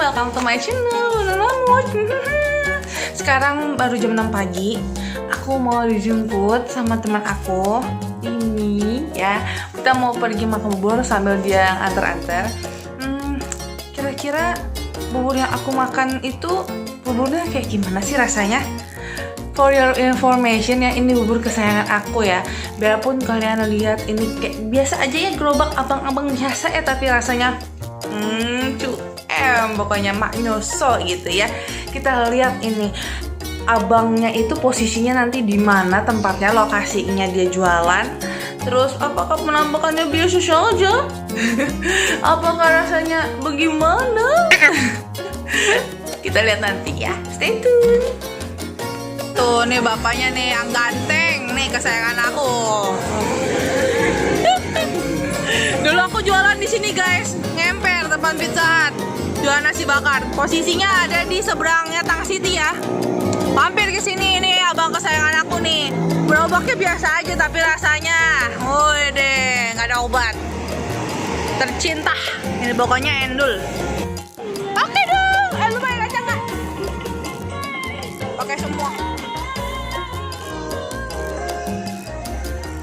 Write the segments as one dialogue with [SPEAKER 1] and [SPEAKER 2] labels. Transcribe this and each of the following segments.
[SPEAKER 1] welcome to my channel. Sekarang baru jam 6 pagi. Aku mau dijemput sama teman aku. Ini ya, kita mau pergi makan bubur sambil dia antar-antar. Kira-kira bubur yang aku makan itu buburnya kayak gimana sih rasanya? For your information ya, ini bubur kesayangan aku ya. Biarpun kalian lihat ini kayak biasa aja ya, gerobak abang-abang biasa ya, tapi rasanya pokoknya maknyoso gitu ya. Kita lihat ini abangnya itu posisinya nanti di mana tempatnya, lokasinya dia jualan. Terus apakah penampakannya biasa saja? Apakah rasanya bagaimana? Kita lihat nanti ya. Stay tune. Tuh nih bapaknya nih yang ganteng nih, kesayangan aku. Dulu aku jualan di sini guys, ngemper depan Pizza Hut, jualan nasi bakar. Posisinya ada di seberangnya Tang City ya. Mampir ke sini, ini abang kesayangan aku nih. Gerobaknya biasa aja tapi rasanya, woi deh, nggak ada obat. Tercinta, ini pokoknya endul. Oke dong, lu pakai kacang nggak? Pakai semua.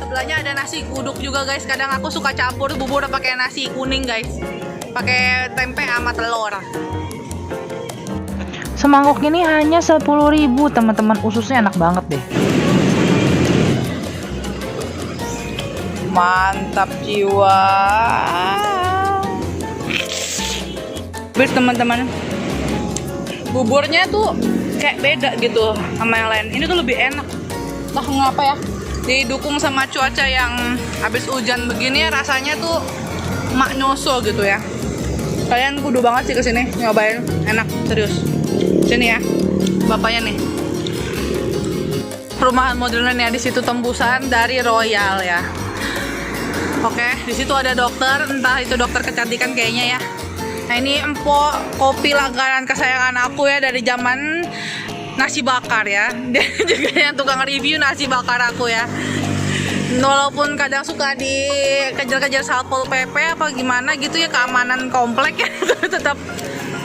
[SPEAKER 1] Sebelahnya ada nasi uduk juga guys. Kadang aku suka campur bubur pakai nasi kuning guys, pakai tempe sama telur.
[SPEAKER 2] Semangkuk ini hanya 10.000 teman-teman, ususnya enak banget deh.
[SPEAKER 1] Mantap jiwa. Bir teman-teman, buburnya tuh kayak beda gitu sama yang lain. Ini tuh lebih enak. Entah ngapa ya. Didukung sama cuaca yang habis hujan begini ya, rasanya tuh maknyoso gitu ya. Kalian kudu banget sih kesini nyobain, enak serius. Sini ya, bapaknya nih. Perumahan modern ya, di situ tembusan dari Royal ya. Oke, di situ ada dokter, entah itu dokter kecantikan kayaknya ya. Nah ini empok kopi langganan kesayangan aku ya dari zaman nasi bakar ya. Dia juga yang tukang review nasi bakar aku ya. Walaupun kadang suka dikejar-kejar Satpol PP apa gimana gitu ya, keamanan komplek ya, tetap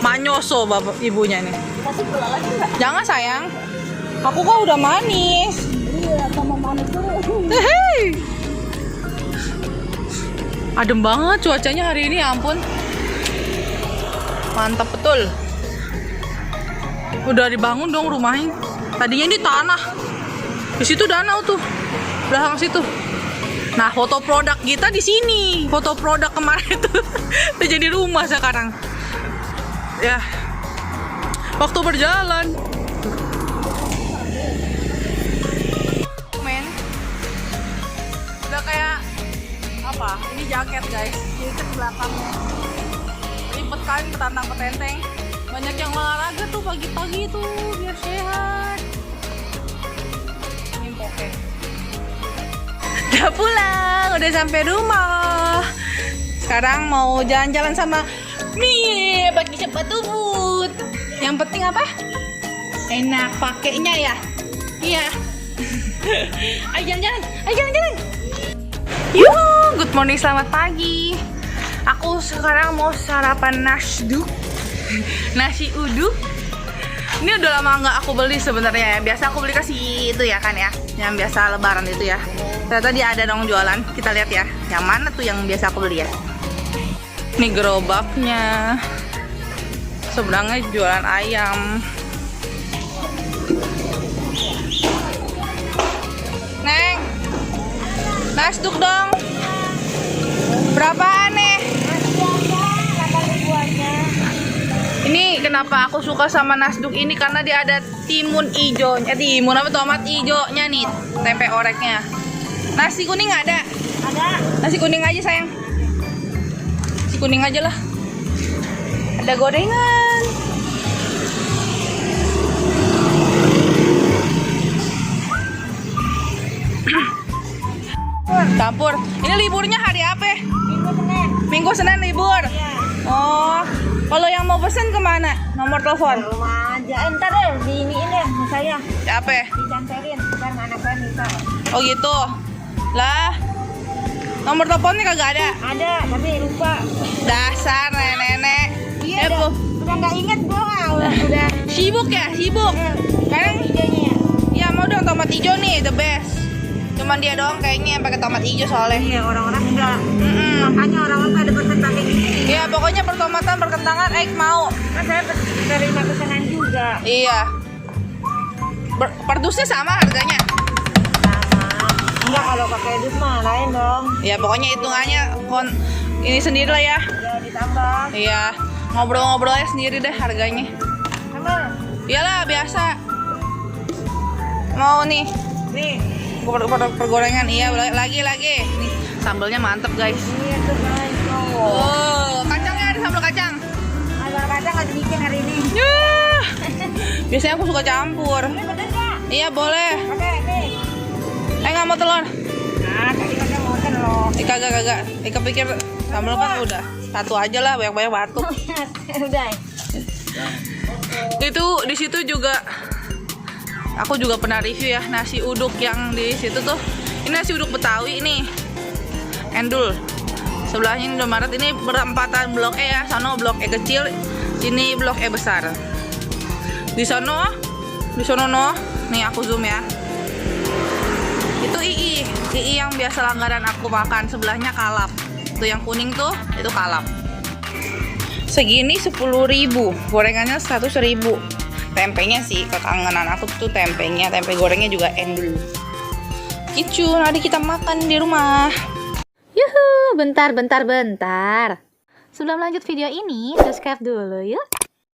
[SPEAKER 1] manyoso bapak ibunya nih.
[SPEAKER 3] Kasih gula lagi nggak?
[SPEAKER 1] Jangan sayang, aku kok udah manis.
[SPEAKER 3] Iya, sama manis dulu.
[SPEAKER 1] Hei, adem banget cuacanya hari ini, ya ampun. Mantap betul. Udah dibangun dong rumahnya. Tadinya ini tanah. Di situ danau tuh, belakang situ. Nah, foto produk kita di sini. Foto produk kemarin itu udah jadi rumah sekarang. Ya, waktu berjalan. Men, udah kayak apa? Ini jaket guys. Jaket belakangnya. Ribet kan, petantang petenteng. Banyak yang olahraga tuh pagi-pagi tuh biar sehat. Ini oke. Udah pulang, udah sampai rumah. Sekarang mau jalan-jalan sama Mie pakai sepatu boot. Yang penting apa? Enak pakainya ya. Iya. Ayo jalan-jalan. Ayo jalan-jalan. Yuhu, good morning, selamat pagi. Aku sekarang mau sarapan nasduk. Nasi uduk. Ini udah lama nggak aku beli sebenarnya ya. Biasa aku beli kasih itu ya kan ya, yang biasa lebaran itu ya. Ternyata dia ada dong jualan. Kita lihat ya, yang mana tuh yang biasa aku beli ya. Ini gerobaknya. Seberangnya jualan ayam. Neng, nasduk dong. Berapaan nih? Ini kenapa aku suka sama nasduk ini, karena dia ada timun ijo, timun apa, tomat ijonya nih, tempe oreknya. Nasi kuning ada?
[SPEAKER 3] Ada.
[SPEAKER 1] Nasi kuning aja sayang. Nasi kuning aja lah. Ada gorengan. Campur. Ini liburnya hari apa?
[SPEAKER 3] Minggu Senin.
[SPEAKER 1] Minggu Senin libur.
[SPEAKER 3] Iya.
[SPEAKER 1] Oh, kalau yang mau pesen kemana? Nomor telepon?
[SPEAKER 3] Rumah aja. Entar deh, di iniin deh sama saya.
[SPEAKER 1] Apa?
[SPEAKER 3] Dicantelin, ntar anak saya minta.
[SPEAKER 1] Oh gitu. Lah, nomor teleponnya kagak ada.
[SPEAKER 3] Ada, tapi lupa.
[SPEAKER 1] Dasar nenek-nenek.
[SPEAKER 3] Iya,
[SPEAKER 1] Bu.
[SPEAKER 3] udah nggak inget gua. Udah.
[SPEAKER 1] Sibuk ya, sibuk. Sekarang
[SPEAKER 3] Hijaunya ya.
[SPEAKER 1] ya mau dong tomat hijau nih, the best. Cuman dia doang kayaknya yang pakai tomat hijau soalnya.
[SPEAKER 3] Iya, orang-orang enggak.
[SPEAKER 1] Mm-mm.
[SPEAKER 3] Makanya orang-orang pada pesan pakai ini.
[SPEAKER 1] Iya, pokoknya pertomatan perkentangan mau.
[SPEAKER 3] Kan saya terima pesanan juga.
[SPEAKER 1] Iya. Perdusnya sama harganya.
[SPEAKER 3] Sama. Enggak, kalau pakai dus mah lain dong.
[SPEAKER 1] Ya pokoknya hitungannya ini sendiri lah ya.
[SPEAKER 3] Ya ditambah.
[SPEAKER 1] Iya. Ngobrol-ngobrolnya sendiri deh harganya.
[SPEAKER 3] Sama.
[SPEAKER 1] Iyalah biasa. Mau nih
[SPEAKER 3] Nih.
[SPEAKER 1] pergorengan, iya lagi. Nih sambelnya mantep guys.
[SPEAKER 3] Iya tuh guys.
[SPEAKER 1] Oh, kacangnya ada sambal kacang.
[SPEAKER 3] Agak kacang nggak dibikin hari ini.
[SPEAKER 1] Yah. Biasanya aku suka campur.
[SPEAKER 3] Ini bener nggak?
[SPEAKER 1] Iya boleh.
[SPEAKER 3] Oke, nih.
[SPEAKER 1] Nggak mau telur.
[SPEAKER 3] Nah, tadi pakai motor loh.
[SPEAKER 1] Kagak. Kepikir sambal kan udah satu aja lah, banyak batuk.
[SPEAKER 3] Udah.
[SPEAKER 1] Itu di situ juga aku juga pernah review ya nasi uduk yang di situ tuh. Ini nasi uduk Betawi ini. Endul. Sebelahnya Indomaret, ini berempatan blok E ya. Sono blok E kecil, sini blok E besar. Di sono no. Nih aku zoom ya. Itu II yang biasa langganan aku makan. Sebelahnya Kalap. Tuh yang kuning tuh, itu Kalap. Segini 10.000, gorengannya 100.000. Tempenya sih kekangenan aku tuh tempenya, tempe gorengnya juga endul. Gitu, nanti kita makan di rumah.
[SPEAKER 2] Yuhu, bentar. Sebelum lanjut video ini, subscribe dulu yuk.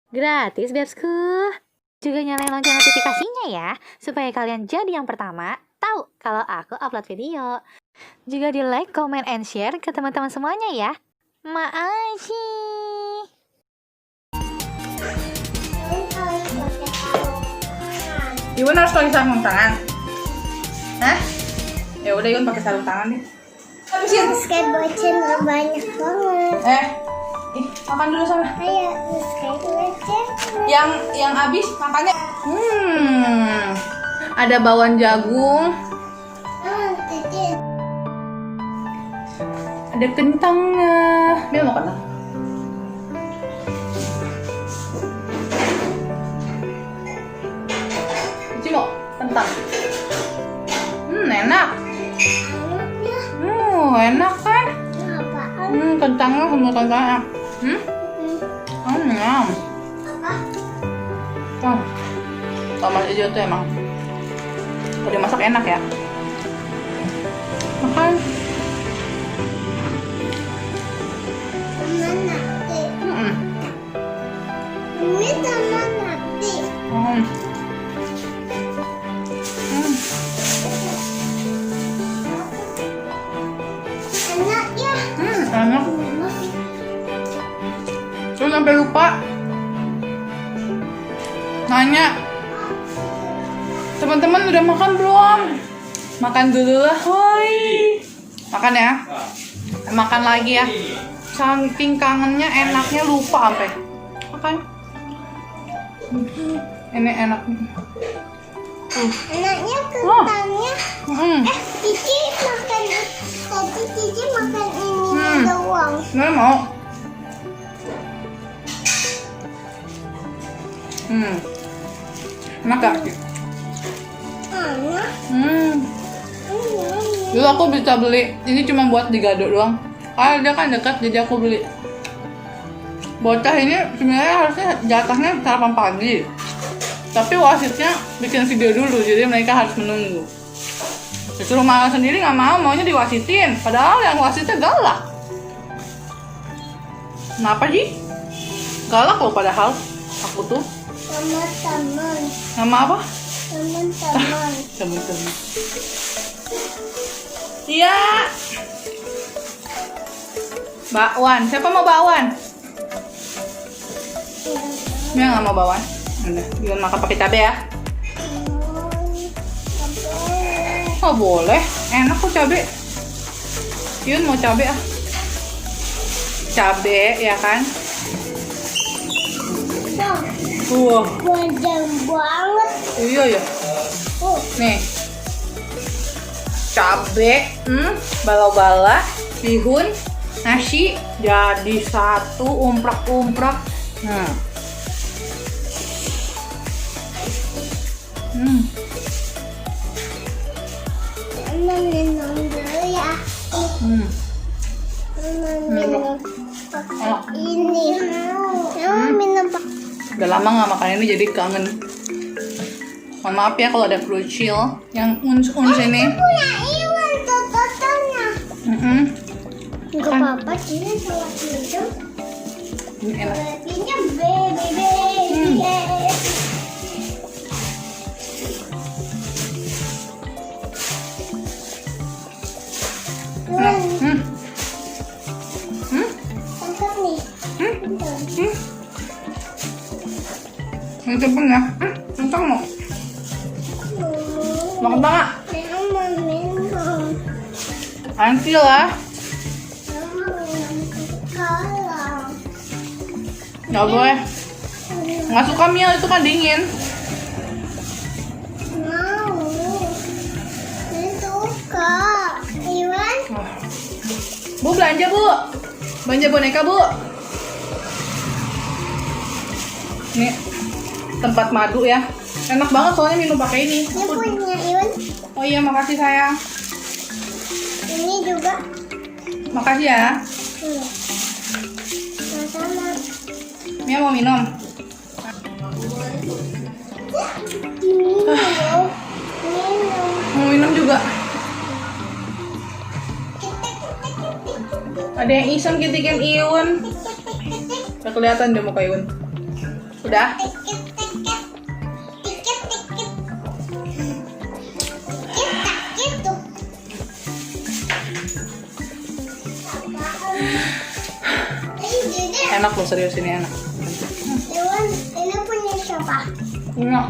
[SPEAKER 2] Gratis, Bebsku. Juga nyalain lonceng notifikasinya ya, supaya kalian jadi yang pertama tahu kalau aku upload video. Juga di like, comment, and share ke teman-teman semuanya ya. Makasih.
[SPEAKER 1] Iwan harus pakai sarung tangan. Hah? Ya udah Iwan pakai sarung tangan deh. Habisin.
[SPEAKER 3] Subscribe channel banyak banget.
[SPEAKER 1] Makan dulu sana.
[SPEAKER 3] Ayo, subscribe channel.
[SPEAKER 1] Yang habis makannya. Ada bawang jagung, ada kentangnya. Dia makan lah. Cimo, kentang. Enak. Enak kan? Kentangnya sama kentangnya. Nyam. Tomat hijau tuh emang kalau dimasak enak ya. Makan. Enak. Terus sampai lupa nanya, teman-teman udah makan belum? Makan dulu lah, hoi. Makan ya. Makan lagi ya. Saking kangennya, enaknya lupa sampai. Makan. Ini enak.
[SPEAKER 3] Enaknya kentangnya. Cici makan tadi Cici makan ini doang.
[SPEAKER 1] Nggak mau. Enak gak? Dulu aku bisa beli. Ini cuma buat di Gado doang. Karena dia kan dekat, jadi aku beli. Bocah ini sebenarnya harusnya jatahnya sarapan pagi. Tapi wasitnya bikin video dulu, jadi mereka harus menunggu. Disuruh malah sendiri nggak mau, maunya diwasitin. Padahal yang wasitnya galak. Kenapa sih? Galak loh padahal. Aku tuh.
[SPEAKER 3] Teman-teman.
[SPEAKER 1] Nama apa?
[SPEAKER 3] Teman-teman.
[SPEAKER 1] Teman-teman. Iya. Bakwan. Siapa mau bakwan? Dia nggak mau bakwan. Udah, Yun makan pakai cabai ya. Oh boleh, enak kok cabai. Yun mau cabai ah. Cabai ya kan? Wah,
[SPEAKER 3] Panjang banget.
[SPEAKER 1] iya ya. Nih, cabai, bala-bala, bihun, nasi jadi satu umprak-umprak.
[SPEAKER 4] Mama minum dulu ya. Mama minum pakai ini. Mama minum pakai.
[SPEAKER 1] Udah lama nggak makan ini jadi kangen. Mohon maaf ya kalau ada kerucil yang uns ini.
[SPEAKER 4] Punya Iwan tototonya. Enggak apa-apa, ini salah minum.
[SPEAKER 1] Ini enak.
[SPEAKER 4] Ini baby.
[SPEAKER 1] Enak.
[SPEAKER 4] Tangkap nih.
[SPEAKER 1] Ini cepet ya. Entah mau. Makan banget.
[SPEAKER 4] Mama minum.
[SPEAKER 1] Nanti lah.
[SPEAKER 4] Mama minum sekarang.
[SPEAKER 1] Nggak boleh. Nggak suka Mil, itu kan dingin.
[SPEAKER 4] Mau. Saya suka. Iwan.
[SPEAKER 1] Bu belanja bu. Belanja boneka bu. Ini tempat madu ya. Enak banget soalnya minum pakai ini.
[SPEAKER 4] Ini punya Iwan.
[SPEAKER 1] Oh iya makasih sayang.
[SPEAKER 4] Ini juga.
[SPEAKER 1] Makasih ya.
[SPEAKER 4] Sama-sama.
[SPEAKER 1] Mia mau minum.
[SPEAKER 4] Minum.
[SPEAKER 1] Mau minum juga. Ada yang iseng kitikin Iun. Gak kelihatan dia muka Iun. Udah.
[SPEAKER 4] Gitu.
[SPEAKER 1] Enak loh, serius ini enak.
[SPEAKER 4] Iwan, ini punya siapa?
[SPEAKER 1] Enak.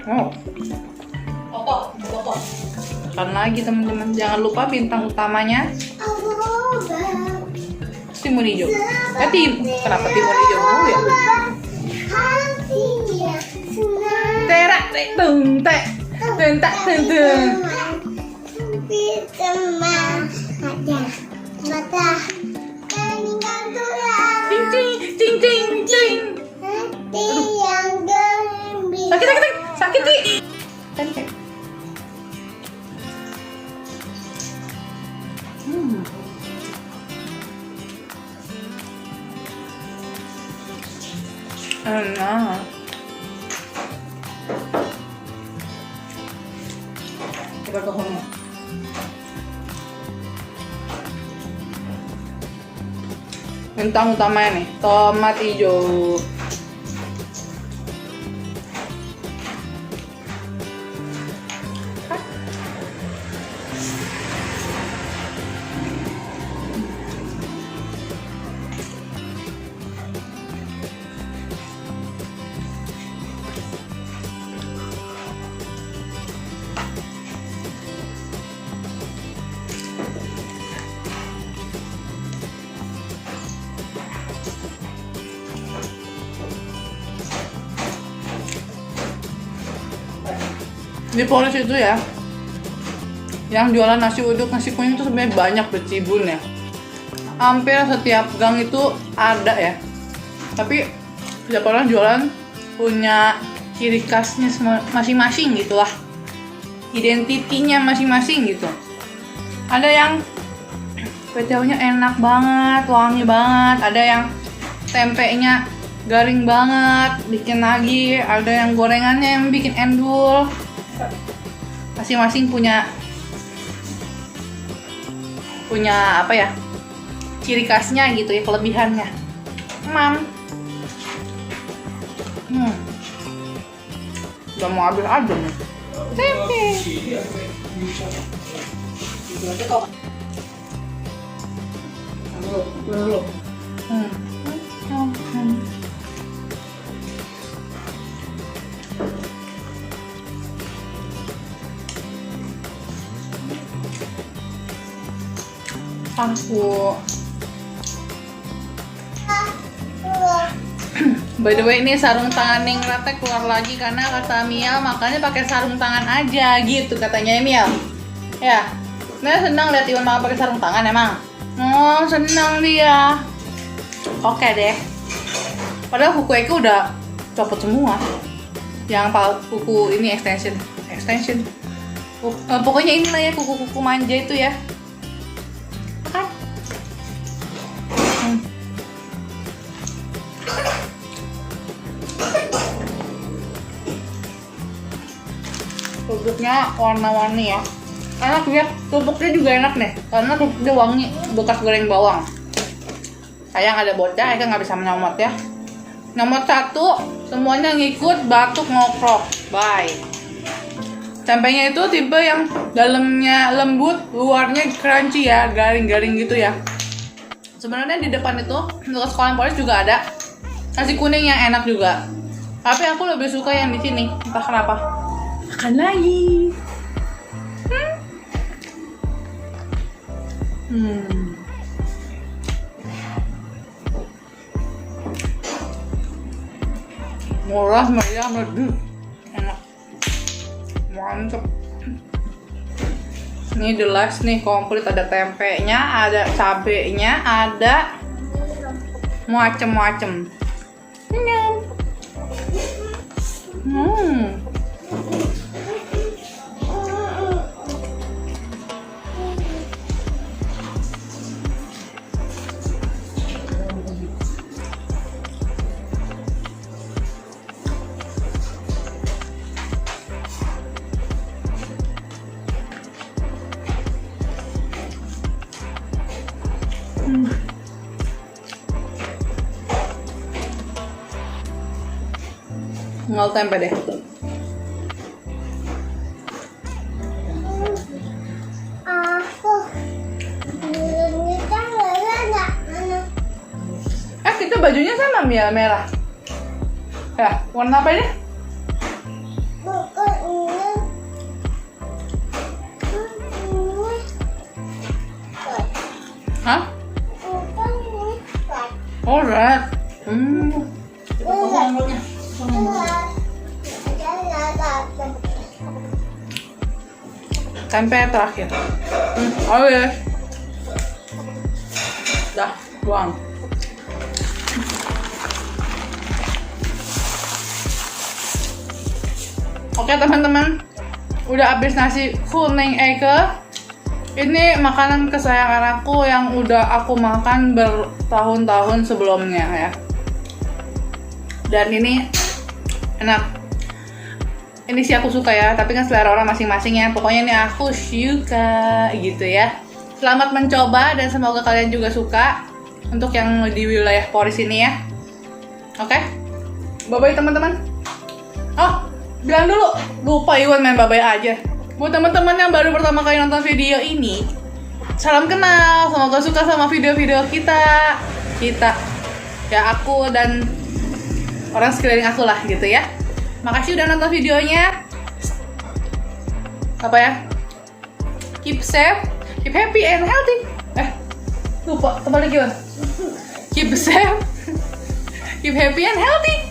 [SPEAKER 1] Oh. Opo. Makan lagi teman-teman. Jangan lupa bintang utamanya timun hijau. Kenapa timun hijau dulu ya?
[SPEAKER 4] Hatinya senang.
[SPEAKER 1] Terak tung tek. Tentak tentung.
[SPEAKER 4] Teman ada mata meninggal tulang.
[SPEAKER 1] Cing cing cing cing cing.
[SPEAKER 4] Hati yang gembira.
[SPEAKER 1] Sakit Ti. Sakit. Enak. Coba ke home. Bintang utamanya nih, tomat hijau. Di Polres itu ya, yang jualan nasi uduk, nasi kuning itu sebenarnya banyak bercibun ya. Hampir setiap gang itu ada ya. Tapi setiap orang jualan punya ciri khasnya masing-masing gitulah. Identitinya masing-masing gitu. Ada yang kue-kuenya enak banget, wangi banget. Ada yang tempenya garing banget, bikin lagi. Ada yang gorengannya yang bikin endul. Masing-masing punya apa ya, ciri khasnya gitu ya, kelebihannya. Udah mau habis aja nih. Tempe. Aku. By the way, ini sarung tangan Ning Rate keluar lagi karena kata Mia makanya pakai sarung tangan aja gitu katanya Mia. Ya, Mia senang lihat Iwan makan pakai sarung tangan emang. Oh, senang dia. Oke deh. Padahal kuku Eko udah copot semua. Yang kuku ini extension. Pokoknya inilah ya kuku-kuku manja itu ya. Kan? Kerupuknya warna-warni ya. Enak ya, kerupuknya juga enak nih. Karena kerupuknya wangi, bekas goreng bawang. Sayang ada bocah, Eka nggak bisa menyomot ya. Nomor 1, semuanya ngikut, batuk ngokrok. Bye. Tempenya itu tipe yang dalamnya lembut, luarnya crunchy ya, garing-garing gitu ya. Sebenarnya di depan itu untuk sekolah polis juga ada nasi kuning yang enak juga. Tapi aku lebih suka yang di sini, entah kenapa. Makan lagi. Murah, meriah, merdu, enak, mantep. Ini the last nih, komplit, ada tempenya, ada cabenya, ada macem-macem. Ngal tempe deh.
[SPEAKER 4] Aku ini kan ada mana?
[SPEAKER 1] Kita bajunya sama merah. Ya, warna apa ini?
[SPEAKER 4] Bukan ini.
[SPEAKER 1] Hah?
[SPEAKER 4] Bukan ini.
[SPEAKER 1] Alright. Tempe terakhir. Oke. Dah, buang. Oke teman-teman, udah habis nasi kuning Eke. Ini makanan kesayangan aku yang udah aku makan bertahun-tahun sebelumnya ya. Dan ini enak. Ini sih aku suka ya, tapi kan selera orang masing-masing ya. Pokoknya ini aku suka gitu ya. Selamat mencoba dan semoga kalian juga suka untuk yang di wilayah Polres ini ya. Oke? Bye-bye teman-teman. Oh, bilang dulu, lupa Iwan main bye-bye aja. Buat teman-teman yang baru pertama kali nonton video ini, salam kenal, semoga suka sama video-video kita. Ya aku dan orang sekeliling aku lah gitu ya. Makasih udah nonton videonya. Apa ya? Keep safe, keep happy and healthy. Lupa, terbalik gimana? Keep safe, keep happy and healthy.